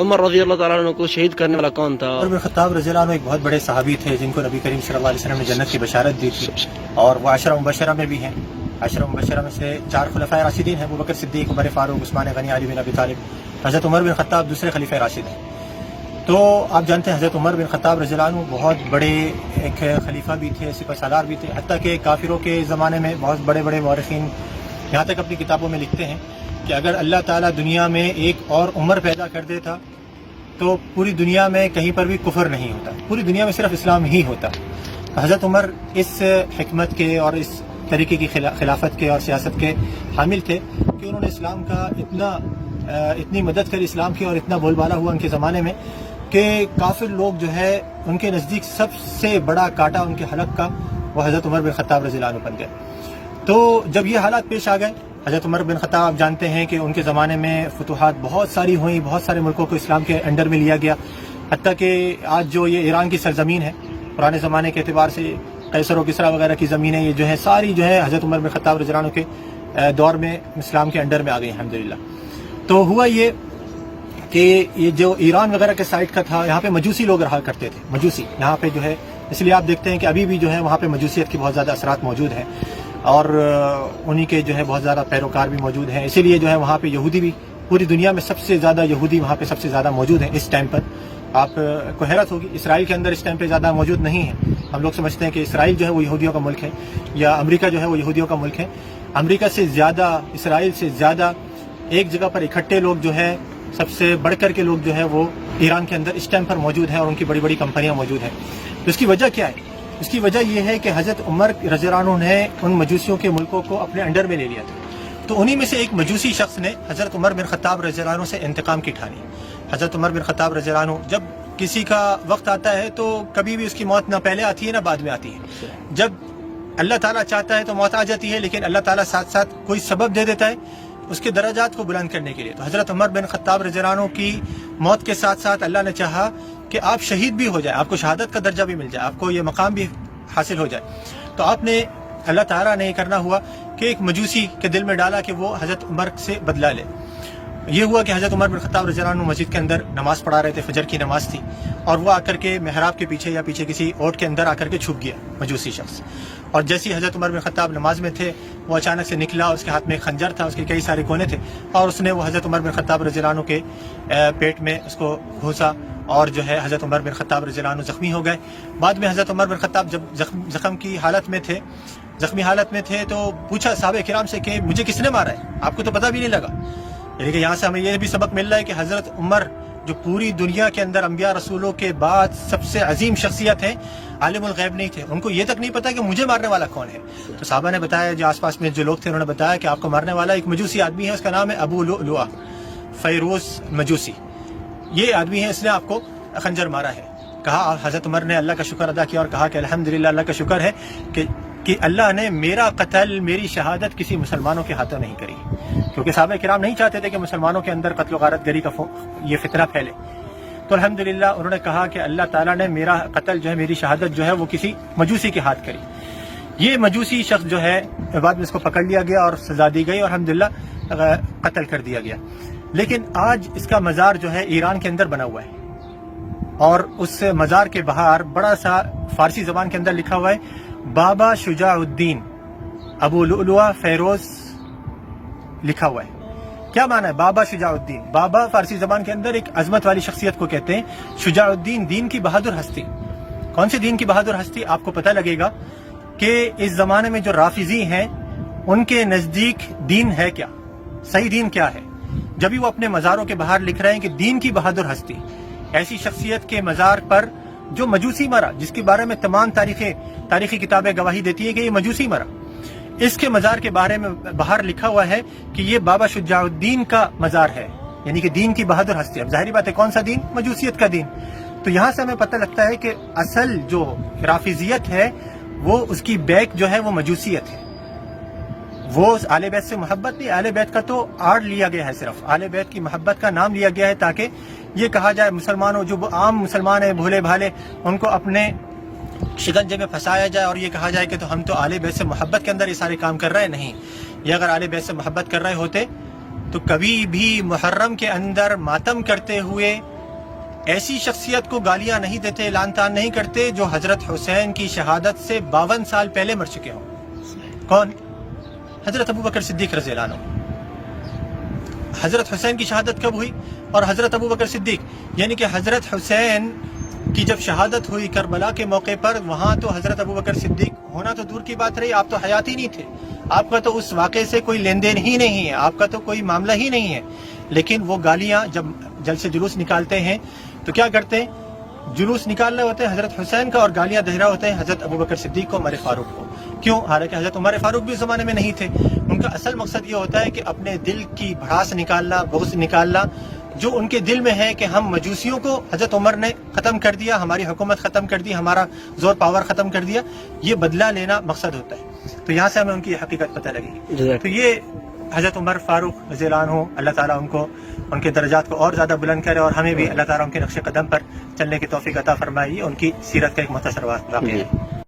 عمر رضی اللہ تعالیٰ عنہ کو شہید کرنے والا کون تھا؟ عمر بن خطاب رضی اللہ عنہ ایک بہت بڑے صحابی تھے جن کو نبی کریم صلی اللہ علیہ وسلم نے جنت کی بشارت دی تھی، اور وہ عشرہ مبشرہ میں بھی ہیں۔ عشرہ مبشرہ میں سے 4 خلفائے راشدین ہیں، ابوبکر صدیق، عمر فاروق، عثمان غنی، علی بن ابی طالب۔ حضرت عمر بن خطاب دوسرے خلیفہ راشد ہیں۔ تو آپ جانتے ہیں حضرت عمر بن خطاب رضی اللہ عنہ بہت بڑے ایک خلیفہ بھی تھے، سپہ سالار بھی تھے، حتیٰ کہ کافروں کے زمانے میں بہت بڑے بڑے مورخین یہاں تک اپنی کتابوں میں لکھتے ہیں کہ اگر اللہ تعالیٰ دنیا میں ایک اور عمر پیدا کر دیتا تو پوری دنیا میں کہیں پر بھی کفر نہیں ہوتا، پوری دنیا میں صرف اسلام ہی ہوتا۔ حضرت عمر اس حکمت کے اور اس طریقے کی خلافت کے اور سیاست کے حامل تھے کہ انہوں نے اسلام کا اتنی مدد کری اسلام کی، اور اتنا بول بالا ہوا ان کے زمانے میں کہ کافر لوگ جو ہے ان کے نزدیک سب سے بڑا کانٹا ان کے حلق کا وہ حضرت عمر بن خطاب رضی اللہ عنہ بن گئے۔ تو جب یہ حالات پیش آ گئے، حضرت عمر بن خطاب آپ جانتے ہیں کہ ان کے زمانے میں فتوحات بہت ساری ہوئیں، بہت سارے ملکوں کو اسلام کے انڈر میں لیا گیا، حتیٰ کہ آج جو یہ ایران کی سرزمین ہے پرانے زمانے کے اعتبار سے قیصر و کسریٰ وغیرہ کی زمینیں یہ جو ہیں ساری جو ہے حضرت عمر بن خطاب رضی اللہ عنہ کے دور میں اسلام کے انڈر میں آ گئی الحمدللہ۔ تو ہوا یہ کہ یہ جو ایران وغیرہ کے سائٹ کا تھا، یہاں پہ مجوسی لوگ رہا کرتے تھے، مجوسی یہاں پہ جو ہے، اس لیے آپ دیکھتے ہیں کہ ابھی بھی جو ہے وہاں پہ مجوسیت کے بہت زیادہ اثرات موجود ہیں، اور انہی کے جو ہے بہت زیادہ پیروکار بھی موجود ہیں۔ اسی لیے جو ہے وہاں پہ یہودی بھی، پوری دنیا میں سب سے زیادہ یہودی وہاں پہ سب سے زیادہ موجود ہیں اس ٹائم پر۔ آپ کو حیرت ہوگی اسرائیل کے اندر اس ٹائم پہ زیادہ موجود نہیں ہیں۔ ہم لوگ سمجھتے ہیں کہ اسرائیل جو ہے وہ یہودیوں کا ملک ہے، یا امریکہ جو ہے وہ یہودیوں کا ملک ہے۔ امریکہ سے زیادہ، اسرائیل سے زیادہ ایک جگہ پر اکٹھے لوگ جو ہے، سب سے بڑھ کر کے لوگ جو ہے وہ ایران کے اندر اس ٹائم پر موجود ہیں، اور ان کی بڑی بڑی کمپنیاں موجود ہیں۔ تو اس کی وجہ کیا ہے؟ اس کی وجہ یہ ہے کہ حضرت عمر رضی اللہ عنہ نے ان مجوسیوں کے ملکوں کو اپنے انڈر میں لے لیا تھا۔ تو انہی میں سے ایک مجوسی شخص نے حضرت عمر بن خطاب رضی اللہ عنہ سے انتقام کی ٹھانی۔ حضرت عمر بن خطاب رضی اللہ عنہ، جب کسی کا وقت آتا ہے تو کبھی بھی اس کی موت نہ پہلے آتی ہے نہ بعد میں آتی ہے۔ جب اللہ تعالیٰ چاہتا ہے تو موت آ جاتی ہے، لیکن اللہ تعالیٰ ساتھ ساتھ کوئی سبب دے دیتا ہے اس کے درجات کو بلند کرنے کے لیے۔ تو حضرت عمر بن خطاب رضی اللہ عنہ کی موت کے ساتھ ساتھ اللہ نے چاہا کہ آپ شہید بھی ہو جائے، آپ کو شہادت کا درجہ بھی مل جائے، آپ کو یہ مقام بھی حاصل ہو جائے۔ تو آپ نے، اللہ تعالیٰ نے یہ کرنا ہوا کہ ایک مجوسی کے دل میں ڈالا کہ وہ حضرت عمر سے بدلہ لے۔ یہ ہوا کہ حضرت عمر بن خطاب رضی اللہ عنہ مسجد کے اندر نماز پڑھا رہے تھے، فجر کی نماز تھی، اور وہ آ کر کے محراب کے پیچھے یا پیچھے کسی اوٹ کے اندر آ کر کے چھپ گیا مجوسی شخص۔ اور جیسے ہی حضرت عمر بن خطاب نماز میں تھے، وہ اچانک سے نکلا، اس کے ہاتھ میں ایک خنجر تھا، اس کے کئی سارے کونے تھے، اور اس نے وہ حضرت عمر بن خطاب رضی اللہ عنہ کے پیٹ میں اس کو گھوسا، اور جو ہے حضرت عمر بن خطاب رضی اللہ عنہ زخمی ہو گئے۔ بعد میں حضرت عمر بن خطاب جب زخمی حالت میں تھے تو پوچھا صحابہ کرام سے کہ مجھے کس نے مارا ہے؟ آپ کو تو پتہ بھی نہیں لگا۔ یعنی کہ یہاں سے ہمیں یہ بھی سبق مل رہا ہے کہ حضرت عمر جو پوری دنیا کے اندر انبیاء رسولوں کے بعد سب سے عظیم شخصیت ہیں، عالم الغیب نہیں تھے، ان کو یہ تک نہیں پتا کہ مجھے مارنے والا کون ہے۔ تو صحابہ نے بتایا، جو آس پاس میں جو لوگ تھے انہوں نے بتایا کہ آپ کو مارنے والا ایک مجوسی آدمی ہے، اس کا نام ہے ابو لؤلؤہ فیروز مجوسی، یہ آدمی ہے، اس نے آپ کو خنجر مارا ہے۔ کہا حضرت عمر نے اللہ کا شکر ادا کیا اور کہا کہ الحمدللہ، اللہ کا شکر ہے کہ اللہ نے میرا قتل، میری شہادت کسی مسلمانوں کے ہاتھوں نہیں کری، کیونکہ صحابہ کرام نہیں چاہتے تھے کہ مسلمانوں کے اندر قتل و غارت گری کا یہ فتنہ پھیلے۔ تو الحمدللہ انہوں نے کہا کہ اللہ تعالیٰ نے میرا قتل جو ہے، میری شہادت جو ہے وہ کسی مجوسی کے ہاتھ کری۔ یہ مجوسی شخص جو ہے بعد میں اس کو پکڑ لیا گیا اور سزا دی گئی، اور الحمدللہ قتل کر دیا گیا۔ لیکن آج اس کا مزار جو ہے ایران کے اندر بنا ہوا ہے، اور اس مزار کے باہر بڑا سا فارسی زبان کے اندر لکھا ہوا ہے بابا شجاع الدین ابو لؤلؤہ فیروز لکھا ہوا ہے۔ کیا معنی ہے بابا شجاع الدین؟ بابا فارسی زبان کے اندر ایک عظمت والی شخصیت کو کہتے ہیں، شجاع الدین دین کی بہادر ہستی۔ کون سی دین کی بہادر ہستی؟ آپ کو پتہ لگے گا کہ اس زمانے میں جو رافضی ہیں ان کے نزدیک دین ہے کیا، صحیح دین کیا ہے۔ جبھی وہ اپنے مزاروں کے باہر لکھ رہے ہیں کہ دین کی بہادر ہستی، ایسی شخصیت کے مزار پر جو مجوسی مرا، جس کے بارے میں تمام تاریخی کتابیں گواہی دیتی ہیں کہ یہ مجوسی مرا، اس کے مزار کے بارے میں باہر لکھا ہوا ہے کہ یہ بابا شجاع الدین کا مزار ہے، یعنی کہ دین کی بہادر ہستی۔ اب ظاہری بات ہے کون سا دین؟ مجوسیت کا دین۔ تو یہاں سے ہمیں پتہ لگتا ہے کہ اصل جو رافضیت ہے وہ اس کی بیک جو ہے وہ مجوسیت ہے، وہ اہل بیت سے محبت نہیں، اہل بیت کا تو آڑ لیا گیا ہے، صرف اہل بیت کی محبت کا نام لیا گیا ہے تاکہ یہ کہا جائے مسلمانوں، جو عام مسلمان ہیں بھولے بھالے، ان کو اپنے شکنجے میں پھنسایا جائے اور یہ کہا جائے کہ تو ہم تو اہل بیت سے محبت کے اندر یہ سارے کام کر رہے ہیں۔ نہیں، یہ اگر اہل بیت سے محبت کر رہے ہوتے تو کبھی بھی محرم کے اندر ماتم کرتے ہوئے ایسی شخصیت کو گالیاں نہیں دیتے, اعلان تان نہیں کرتے جو حضرت حسین کی شہادت سے 52 سال پہلے مر چکے ہوں. کون؟ حضرت ابو بکر صدیق رضی اللہ عنہ. حضرت حسین کی شہادت کب ہوئی؟ اور حضرت ابو بکر صدیق, یعنی کہ حضرت حسین کی جب شہادت ہوئی کربلا کے موقع پر, وہاں تو حضرت ابو بکر صدیق ہونا تو دور کی بات رہی, آپ تو حیات ہی نہیں تھے, آپ کا تو اس واقعے سے کوئی لین دین ہی نہیں ہے, آپ کا تو کوئی معاملہ ہی نہیں ہے. لیکن وہ گالیاں جب جلسے جلوس نکالتے ہیں تو کیا کرتے ہیں؟ جلوس نکال رہے ہوتے ہیں حضرت حسین کا اور گالیاں دے رہے ہوتے ہیں حضرت ابو بکر صدیق کو, عمر فاروق کو. کیوں؟ حالانکہ حضرت عمر فاروق بھی اس زمانے میں نہیں تھے. ان کا اصل مقصد یہ ہوتا ہے کہ اپنے دل کی بھڑاس نکالنا, بغض نکالنا, جو ان کے دل میں ہے کہ ہم مجوسیوں کو حضرت عمر نے ختم کر دیا, ہماری حکومت ختم کر دی, ہمارا زور پاور ختم کر دیا, یہ بدلہ لینا مقصد ہوتا ہے. تو یہاں سے ہمیں ان کی حقیقت پتہ لگی. تو یہ حضرت عمر فاروق رضی اللہ عنہ, اللہ تعالیٰ ان کو ان کے درجات کو اور زیادہ بلند کرے, اور ہمیں بھی اللہ تعالیٰ ان کے نقش قدم پر چلنے کی توفیق عطا فرمائے. ان کی سیرت کا ایک مختصر واقعہ ہے.